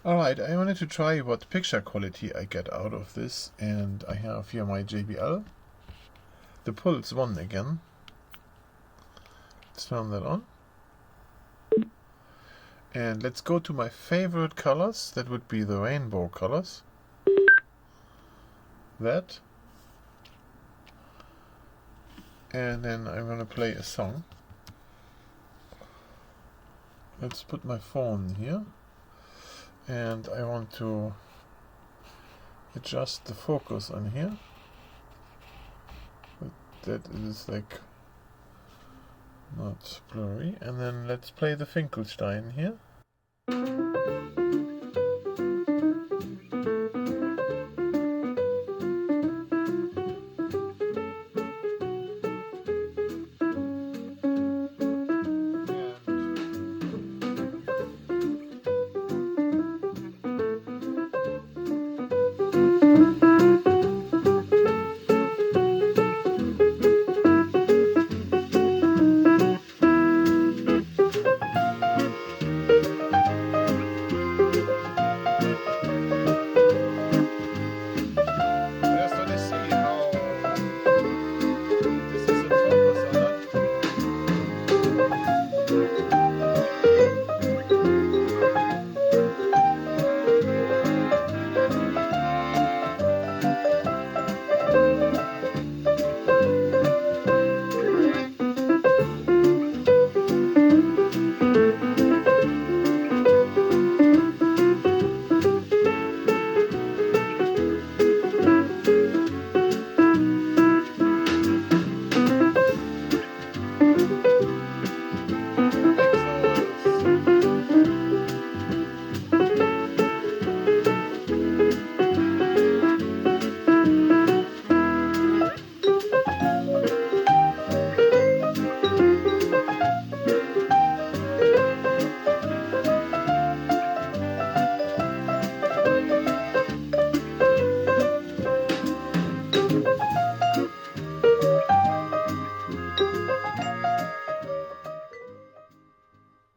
Alright, I wanted to try what picture quality I get out of this, and I have here my JBL. The Pulse 1 again. Let's turn that on. And let's go to my favorite colors. That would be the rainbow colors. That. And then I'm gonna play a song. Let's put my phone here. And I want to adjust the focus on here. That is like not blurry. And then let's play the Finkelstein here.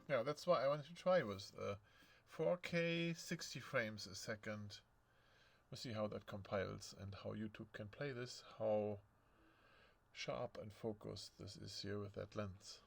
Yeah, that's what I wanted to try with 4K 60 frames a second. We'll see how that compiles and how YouTube can play this, how sharp and focused this is here with that lens.